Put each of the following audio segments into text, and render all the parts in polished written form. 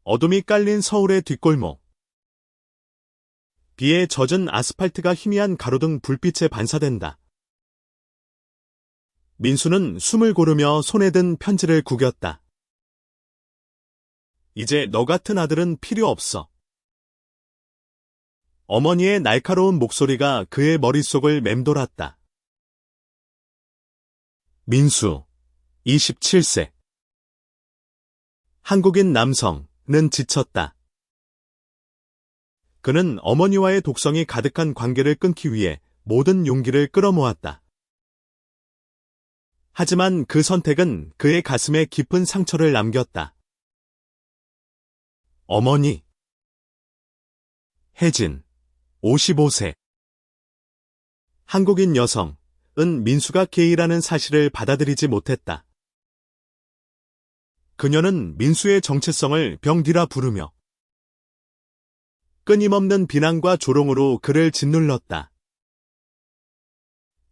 어둠이 깔린 서울의 뒷골목. 비에 젖은 아스팔트가 희미한 가로등 불빛에 반사된다. 민수는 숨을 고르며 손에 든 편지를 구겼다. 이제 너 같은 아들은 필요 없어. 어머니의 날카로운 목소리가 그의 머릿속을 맴돌았다. 민수, 27세. 한국인 남성는 지쳤다. 그는 어머니와의 독성이 가득한 관계를 끊기 위해 모든 용기를 끌어모았다. 하지만 그 선택은 그의 가슴에 깊은 상처를 남겼다. 어머니. 혜진, 55세. 한국인 여성은 민수가 게이라는 사실을 받아들이지 못했다. 그녀는 민수의 정체성을 병디라 부르며 끊임없는 비난과 조롱으로 그를 짓눌렀다.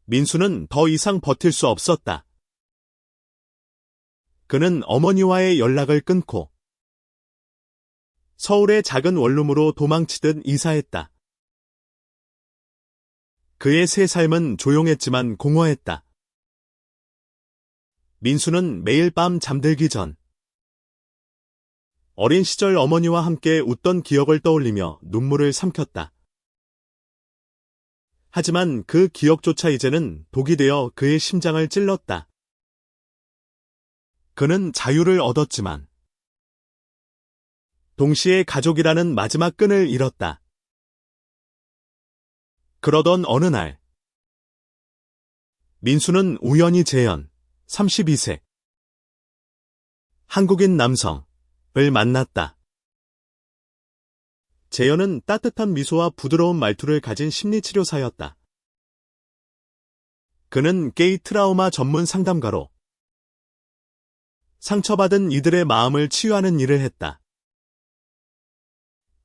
민수는 더 이상 버틸 수 없었다. 그는 어머니와의 연락을 끊고 서울의 작은 원룸으로 도망치듯 이사했다. 그의 새 삶은 조용했지만 공허했다. 민수는 매일 밤 잠들기 전 어린 시절 어머니와 함께 웃던 기억을 떠올리며 눈물을 삼켰다. 하지만 그 기억조차 이제는 독이 되어 그의 심장을 찔렀다. 그는 자유를 얻었지만 동시에 가족이라는 마지막 끈을 잃었다. 그러던 어느 날 민수는 우연히 재현, 32세 한국인 남성을 만났다. 재현은 따뜻한 미소와 부드러운 말투를 가진 심리치료사였다. 그는 게이 트라우마 전문 상담가로 상처받은 이들의 마음을 치유하는 일을 했다.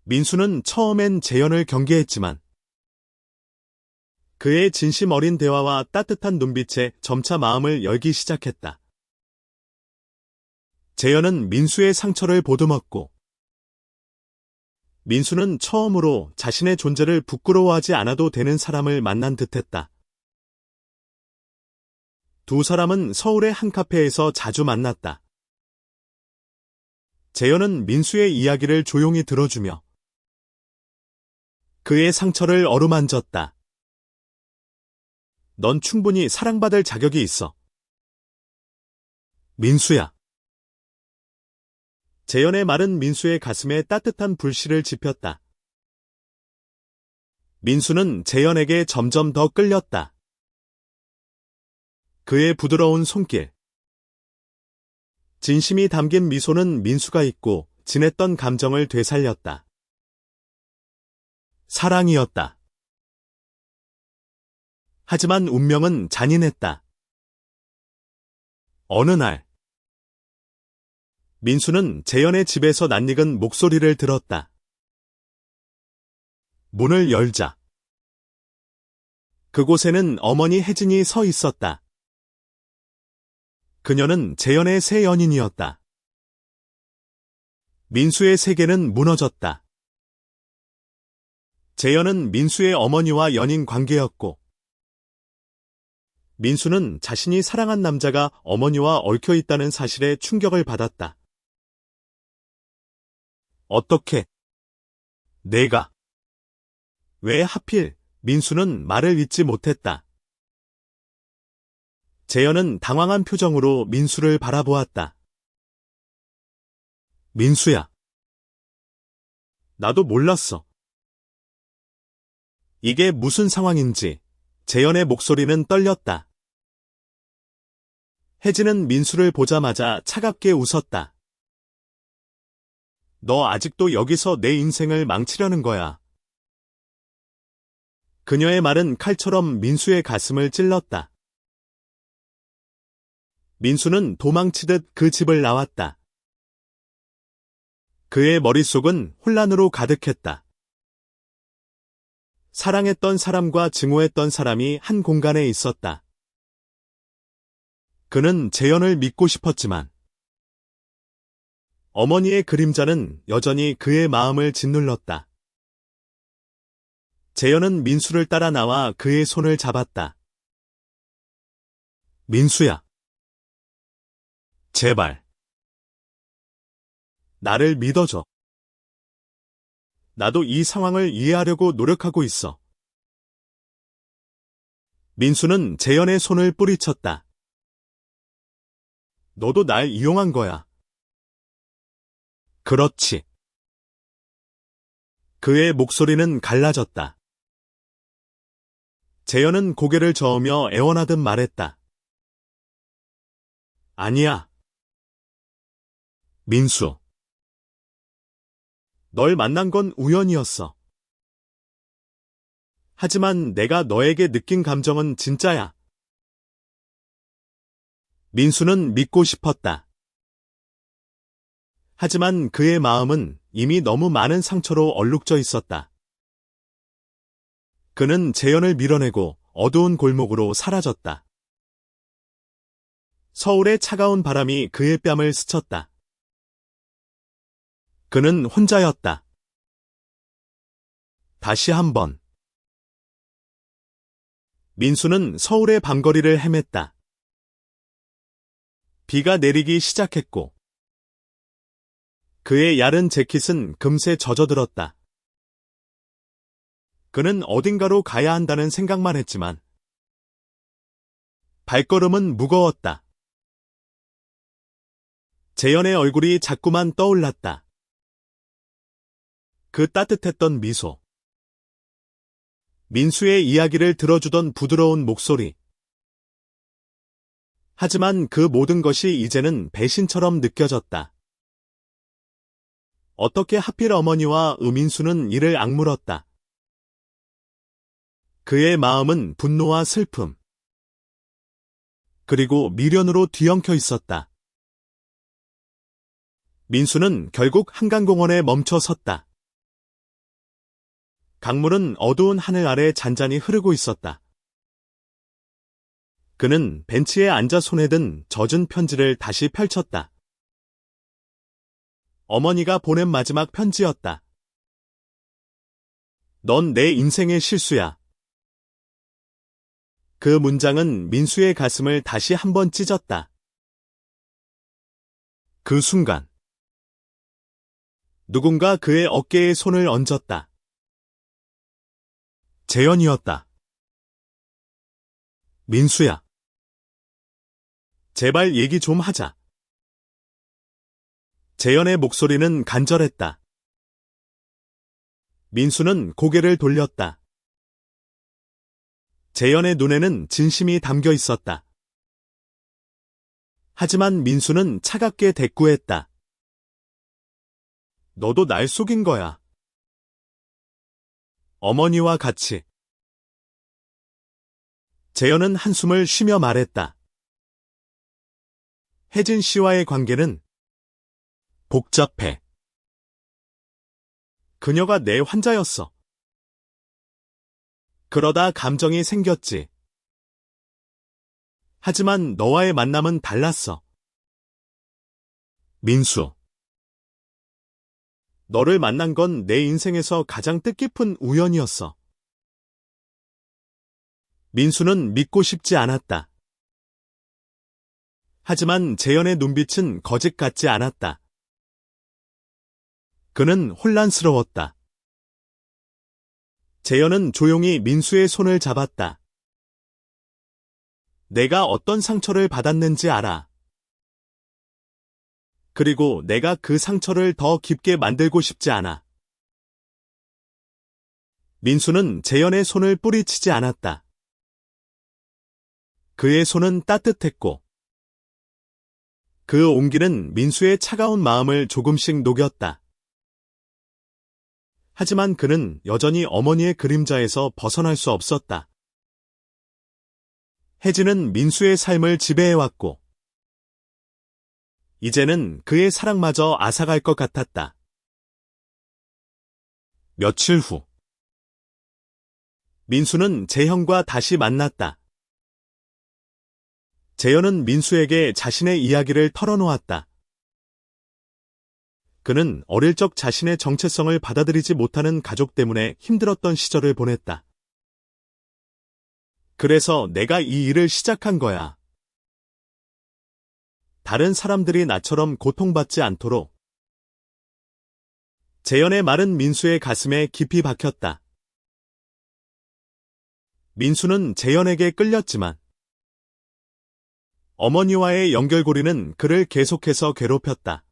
민수는 처음엔 재현을 경계했지만 그의 진심 어린 대화와 따뜻한 눈빛에 점차 마음을 열기 시작했다. 재현은 민수의 상처를 보듬었고 민수는 처음으로 자신의 존재를 부끄러워하지 않아도 되는 사람을 만난 듯했다. 두 사람은 서울의 한 카페에서 자주 만났다. 재현은 민수의 이야기를 조용히 들어주며 그의 상처를 어루만졌다. 넌 충분히 사랑받을 자격이 있어. 민수야. 재현의 말은 민수의 가슴에 따뜻한 불씨를 지폈다. 민수는 재현에게 점점 더 끌렸다. 그의 부드러운 손길, 진심이 담긴 미소는 민수가 잊고 지냈던 감정을 되살렸다. 사랑이었다. 하지만 운명은 잔인했다. 어느 날 민수는 재현의 집에서 낯익은 목소리를 들었다. 문을 열자 그곳에는 어머니 혜진이 서 있었다. 그녀는 재현의 새 연인이었다. 민수의 세계는 무너졌다. 재현은 민수의 어머니와 연인 관계였고 민수는 자신이 사랑한 남자가 어머니와 얽혀 있다는 사실에 충격을 받았다. 어떻게? 내가? 왜 하필? 민수는 말을 잇지 못했다. 재현은 당황한 표정으로 민수를 바라보았다. 민수야. 나도 몰랐어. 이게 무슨 상황인지 재현의 목소리는 떨렸다. 혜진은 민수를 보자마자 차갑게 웃었다. 너 아직도 여기서 내 인생을 망치려는 거야. 그녀의 말은 칼처럼 민수의 가슴을 찔렀다. 민수는 도망치듯 그 집을 나왔다. 그의 머릿속은 혼란으로 가득했다. 사랑했던 사람과 증오했던 사람이 한 공간에 있었다. 그는 재현을 믿고 싶었지만 어머니의 그림자는 여전히 그의 마음을 짓눌렀다. 재현은 민수를 따라 나와 그의 손을 잡았다. 민수야. 제발. 나를 믿어줘. 나도 이 상황을 이해하려고 노력하고 있어. 민수는 재현의 손을 뿌리쳤다. 너도 날 이용한 거야. 그렇지. 그의 목소리는 갈라졌다. 재현은 고개를 저으며 애원하듯 말했다. 아니야. 민수. 널 만난 건 우연이었어. 하지만 내가 너에게 느낀 감정은 진짜야. 민수는 믿고 싶었다. 하지만 그의 마음은 이미 너무 많은 상처로 얼룩져 있었다. 그는 재현을 밀어내고 어두운 골목으로 사라졌다. 서울의 차가운 바람이 그의 뺨을 스쳤다. 그는 혼자였다. 다시 한번. 민수는 서울의 밤거리를 헤맸다. 비가 내리기 시작했고 그의 얇은 재킷은 금세 젖어들었다. 그는 어딘가로 가야 한다는 생각만 했지만 발걸음은 무거웠다. 재현의 얼굴이 자꾸만 떠올랐다. 그 따뜻했던 미소. 민수의 이야기를 들어주던 부드러운 목소리. 하지만 그 모든 것이 이제는 배신처럼 느껴졌다. 어떻게 하필 어머니와 민수는 이를 악물었다. 그의 마음은 분노와 슬픔, 그리고 미련으로 뒤엉켜 있었다. 민수는 결국 한강공원에 멈춰 섰다. 강물은 어두운 하늘 아래 잔잔히 흐르고 있었다. 그는 벤치에 앉아 손에 든 젖은 편지를 다시 펼쳤다. 어머니가 보낸 마지막 편지였다. 넌 내 인생의 실수야. 그 문장은 민수의 가슴을 다시 한번 찢었다. 그 순간 누군가 그의 어깨에 손을 얹었다. 재현이었다. 민수야. 제발 얘기 좀 하자. 재현의 목소리는 간절했다. 민수는 고개를 돌렸다. 재현의 눈에는 진심이 담겨 있었다. 하지만 민수는 차갑게 대꾸했다. 너도 날 속인 거야. 어머니와 같이. 재현은 한숨을 쉬며 말했다. 혜진 씨와의 관계는 복잡해. 그녀가 내 환자였어. 그러다 감정이 생겼지. 하지만 너와의 만남은 달랐어. 민수. 너를 만난 건 내 인생에서 가장 뜻깊은 우연이었어. 민수는 믿고 싶지 않았다. 하지만 재현의 눈빛은 거짓 같지 않았다. 그는 혼란스러웠다. 재현은 조용히 민수의 손을 잡았다. 내가 어떤 상처를 받았는지 알아. 그리고 내가 그 상처를 더 깊게 만들고 싶지 않아. 민수는 재현의 손을 뿌리치지 않았다. 그의 손은 따뜻했고 그 온기는 민수의 차가운 마음을 조금씩 녹였다. 하지만 그는 여전히 어머니의 그림자에서 벗어날 수 없었다. 혜진은 민수의 삶을 지배해왔고 이제는 그의 사랑마저 앗아갈 것 같았다. 며칠 후 민수는 재현과 다시 만났다. 재현은 민수에게 자신의 이야기를 털어놓았다. 그는 어릴 적 자신의 정체성을 받아들이지 못하는 가족 때문에 힘들었던 시절을 보냈다. 그래서 내가 이 일을 시작한 거야. 다른 사람들이 나처럼 고통받지 않도록. 재현의 말은 민수의 가슴에 깊이 박혔다. 민수는 재현에게 끌렸지만 어머니와의 연결고리는 그를 계속해서 괴롭혔다.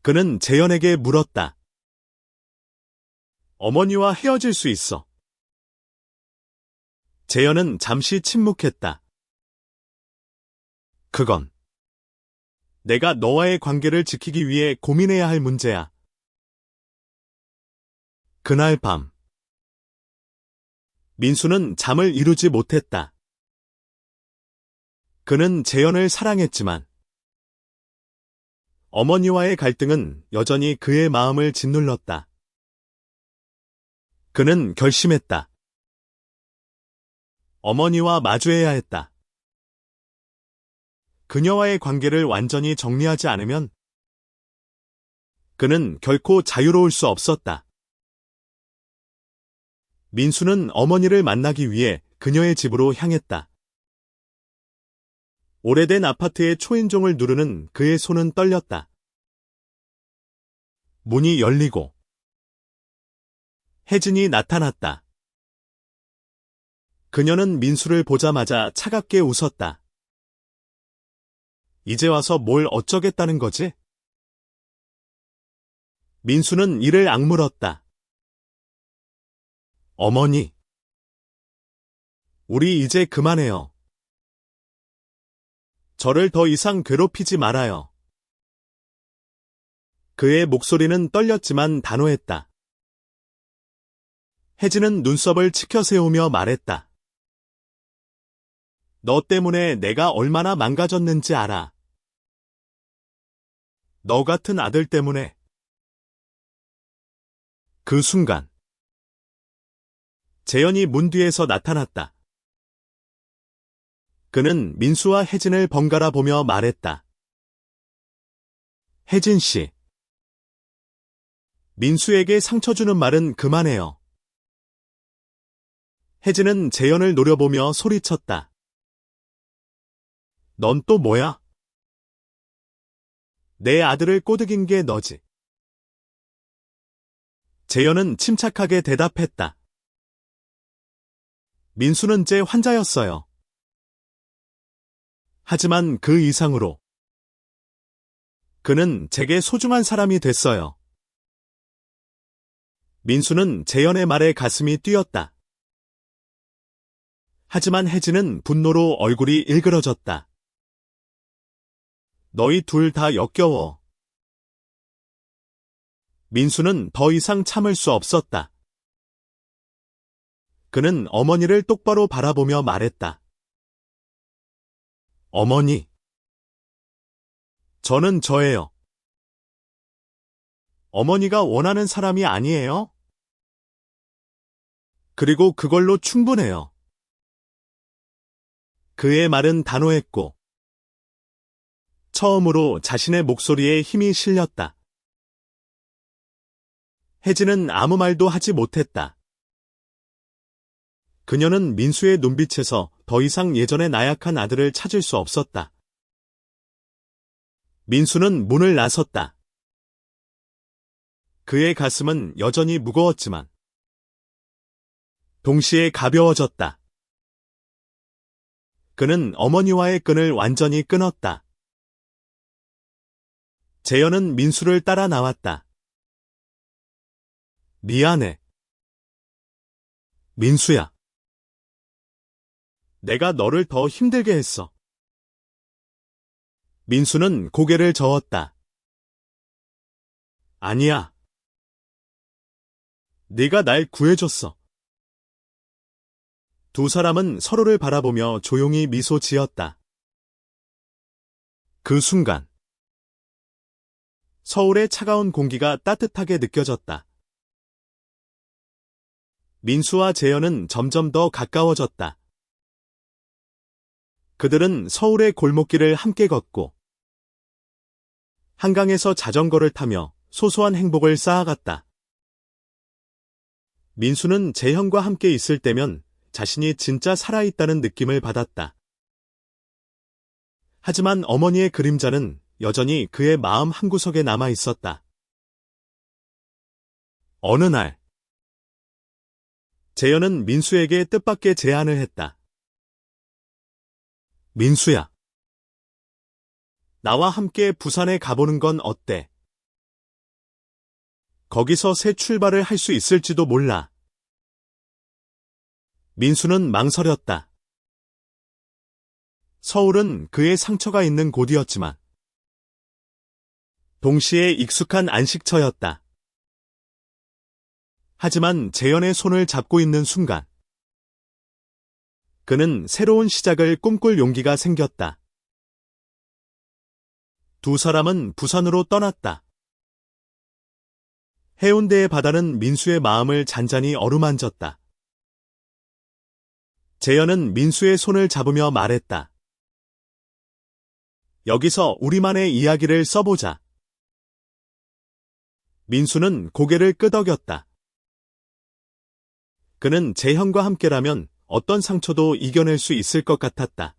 그는 재현에게 물었다. 어머니와 헤어질 수 있어. 재현은 잠시 침묵했다. 그건 내가 너와의 관계를 지키기 위해 고민해야 할 문제야. 그날 밤 민수는 잠을 이루지 못했다. 그는 재현을 사랑했지만 어머니와의 갈등은 여전히 그의 마음을 짓눌렀다. 그는 결심했다. 어머니와 마주해야 했다. 그녀와의 관계를 완전히 정리하지 않으면 그는 결코 자유로울 수 없었다. 민수는 어머니를 만나기 위해 그녀의 집으로 향했다. 오래된 아파트의 초인종을 누르는 그의 손은 떨렸다. 문이 열리고 혜진이 나타났다. 그녀는 민수를 보자마자 차갑게 웃었다. 이제 와서 뭘 어쩌겠다는 거지? 민수는 이를 악물었다. 어머니, 우리 이제 그만해요. 저를 더 이상 괴롭히지 말아요. 그의 목소리는 떨렸지만 단호했다. 혜진은 눈썹을 치켜세우며 말했다. 너 때문에 내가 얼마나 망가졌는지 알아. 너 같은 아들 때문에. 그 순간 재현이 문 뒤에서 나타났다. 그는 민수와 혜진을 번갈아 보며 말했다. 혜진 씨. 민수에게 상처 주는 말은 그만해요. 혜진은 재현을 노려보며 소리쳤다. 넌 또 뭐야? 내 아들을 꼬드긴 게 너지. 재현은 침착하게 대답했다. 민수는 제 환자였어요. 하지만 그 이상으로 그는 제게 소중한 사람이 됐어요. 민수는 재현의 말에 가슴이 뛰었다. 하지만 혜진은 분노로 얼굴이 일그러졌다. 너희 둘 다 역겨워. 민수는 더 이상 참을 수 없었다. 그는 어머니를 똑바로 바라보며 말했다. 어머니. 저는 저예요. 어머니가 원하는 사람이 아니에요? 그리고 그걸로 충분해요. 그의 말은 단호했고 처음으로 자신의 목소리에 힘이 실렸다. 혜진은 아무 말도 하지 못했다. 그녀는 민수의 눈빛에서 더 이상 예전의 나약한 아들을 찾을 수 없었다. 민수는 문을 나섰다. 그의 가슴은 여전히 무거웠지만 동시에 가벼워졌다. 그는 어머니와의 끈을 완전히 끊었다. 재현은 민수를 따라 나왔다. 미안해. 민수야. 내가 너를 더 힘들게 했어. 민수는 고개를 저었다. 아니야. 네가 날 구해줬어. 두 사람은 서로를 바라보며 조용히 미소 지었다. 그 순간 서울의 차가운 공기가 따뜻하게 느껴졌다. 민수와 재현은 점점 더 가까워졌다. 그들은 서울의 골목길을 함께 걷고 한강에서 자전거를 타며 소소한 행복을 쌓아갔다. 민수는 재현과 함께 있을 때면 자신이 진짜 살아있다는 느낌을 받았다. 하지만 어머니의 그림자는 여전히 그의 마음 한구석에 남아 있었다. 어느 날, 재현은 민수에게 뜻밖의 제안을 했다. 민수야, 나와 함께 부산에 가보는 건 어때? 거기서 새 출발을 할 수 있을지도 몰라. 민수는 망설였다. 서울은 그의 상처가 있는 곳이었지만 동시에 익숙한 안식처였다. 하지만 재현의 손을 잡고 있는 순간 그는 새로운 시작을 꿈꿀 용기가 생겼다. 두 사람은 부산으로 떠났다. 해운대의 바다는 민수의 마음을 잔잔히 어루만졌다. 재현은 민수의 손을 잡으며 말했다. 여기서 우리만의 이야기를 써보자. 민수는 고개를 끄덕였다. 그는 재현과 함께라면 어떤 상처도 이겨낼 수 있을 것 같았다.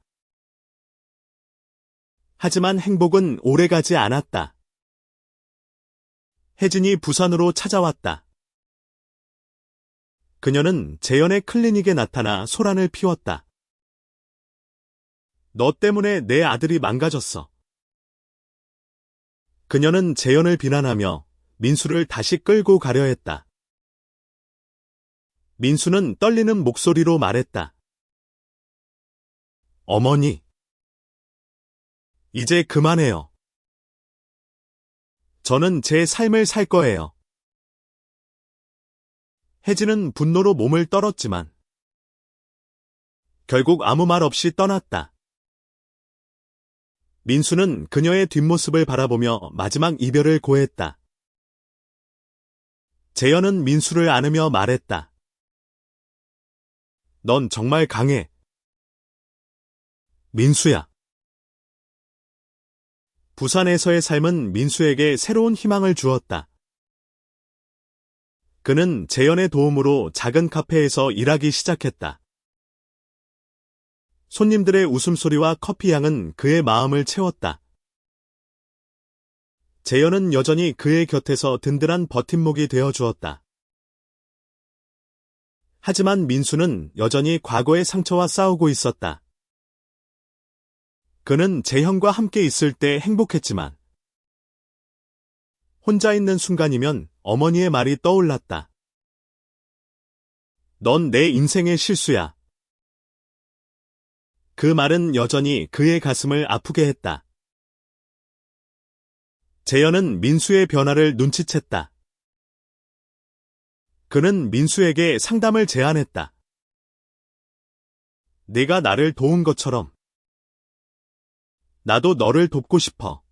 하지만 행복은 오래가지 않았다. 혜진이 부산으로 찾아왔다. 그녀는 재현의 클리닉에 나타나 소란을 피웠다. 너 때문에 내 아들이 망가졌어. 그녀는 재현을 비난하며 민수를 다시 끌고 가려 했다. 민수는 떨리는 목소리로 말했다. 어머니, 이제 그만해요. 저는 제 삶을 살 거예요. 혜진은 분노로 몸을 떨었지만 결국 아무 말 없이 떠났다. 민수는 그녀의 뒷모습을 바라보며 마지막 이별을 고했다. 재현은 민수를 안으며 말했다. 넌 정말 강해. 민수야. 부산에서의 삶은 민수에게 새로운 희망을 주었다. 그는 재현의 도움으로 작은 카페에서 일하기 시작했다. 손님들의 웃음소리와 커피향은 그의 마음을 채웠다. 재현은 여전히 그의 곁에서 든든한 버팀목이 되어 주었다. 하지만 민수는 여전히 과거의 상처와 싸우고 있었다. 그는 재현과 함께 있을 때 행복했지만 혼자 있는 순간이면 어머니의 말이 떠올랐다. 넌 내 인생의 실수야. 그 말은 여전히 그의 가슴을 아프게 했다. 재현은 민수의 변화를 눈치챘다. 그는 민수에게 상담을 제안했다. 네가 나를 도운 것처럼 나도 너를 돕고 싶어.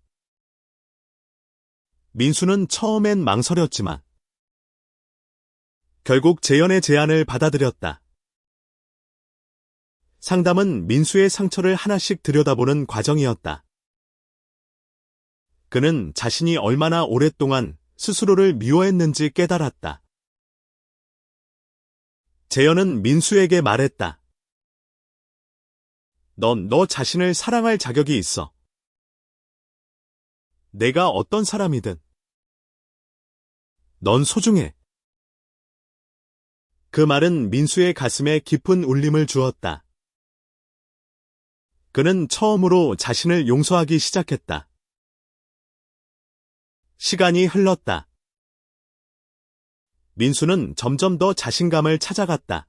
민수는 처음엔 망설였지만 결국 재현의 제안을 받아들였다. 상담은 민수의 상처를 하나씩 들여다보는 과정이었다. 그는 자신이 얼마나 오랫동안 스스로를 미워했는지 깨달았다. 재현은 민수에게 말했다. 넌 너 자신을 사랑할 자격이 있어. 내가 어떤 사람이든 넌 소중해. 그 말은 민수의 가슴에 깊은 울림을 주었다. 그는 처음으로 자신을 용서하기 시작했다. 시간이 흘렀다. 민수는 점점 더 자신감을 찾아갔다.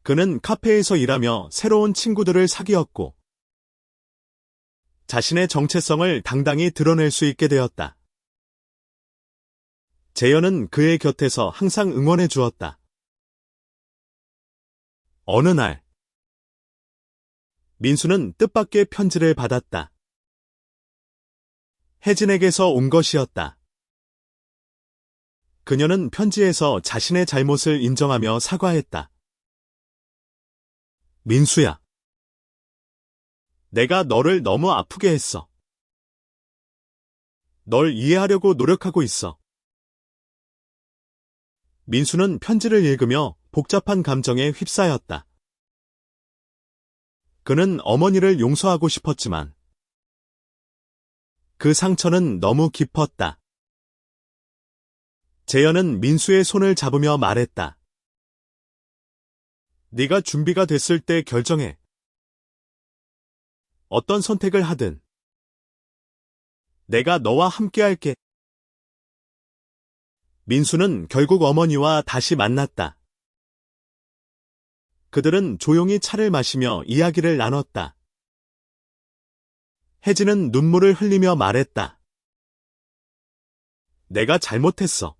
그는 카페에서 일하며 새로운 친구들을 사귀었고 자신의 정체성을 당당히 드러낼 수 있게 되었다. 재현은 그의 곁에서 항상 응원해 주었다. 어느 날, 민수는 뜻밖의 편지를 받았다. 혜진에게서 온 것이었다. 그녀는 편지에서 자신의 잘못을 인정하며 사과했다. 민수야. 내가 너를 너무 아프게 했어. 널 이해하려고 노력하고 있어. 민수는 편지를 읽으며 복잡한 감정에 휩싸였다. 그는 어머니를 용서하고 싶었지만 그 상처는 너무 깊었다. 재현은 민수의 손을 잡으며 말했다. 네가 준비가 됐을 때 결정해. 어떤 선택을 하든 내가 너와 함께할게. 민수는 결국 어머니와 다시 만났다. 그들은 조용히 차를 마시며 이야기를 나눴다. 혜진은 눈물을 흘리며 말했다. 내가 잘못했어.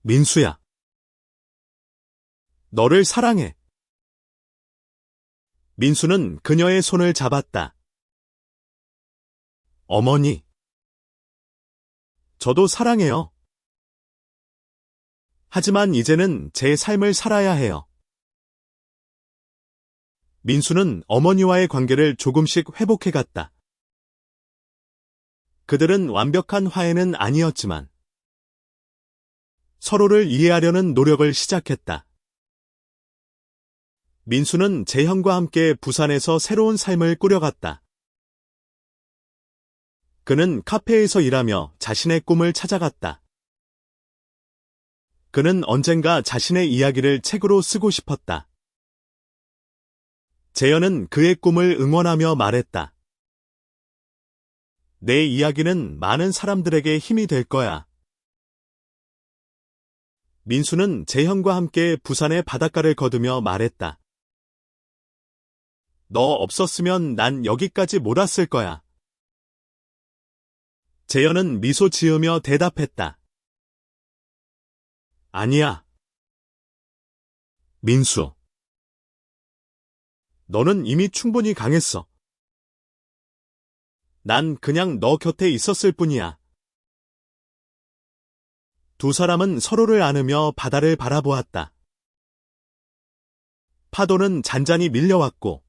민수야. 너를 사랑해. 민수는 그녀의 손을 잡았다. 어머니. 저도 사랑해요. 하지만 이제는 제 삶을 살아야 해요. 민수는 어머니와의 관계를 조금씩 회복해갔다. 그들은 완벽한 화해는 아니었지만 서로를 이해하려는 노력을 시작했다. 민수는 재현과 함께 부산에서 새로운 삶을 꾸려갔다. 그는 카페에서 일하며 자신의 꿈을 찾아갔다. 그는 언젠가 자신의 이야기를 책으로 쓰고 싶었다. 재현은 그의 꿈을 응원하며 말했다. 내 이야기는 많은 사람들에게 힘이 될 거야. 민수는 재현과 함께 부산의 바닷가를 걷으며 말했다. 너 없었으면 난 여기까지 못 왔을 거야. 재현은 미소 지으며 대답했다. 아니야. 민수. 너는 이미 충분히 강했어. 난 그냥 너 곁에 있었을 뿐이야. 두 사람은 서로를 안으며 바다를 바라보았다. 파도는 잔잔히 밀려왔고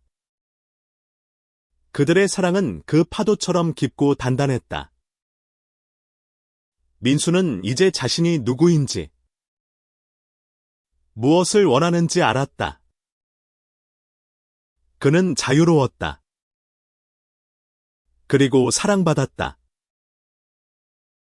그들의 사랑은 그 파도처럼 깊고 단단했다. 민수는 이제 자신이 누구인지, 무엇을 원하는지 알았다. 그는 자유로웠다. 그리고 사랑받았다.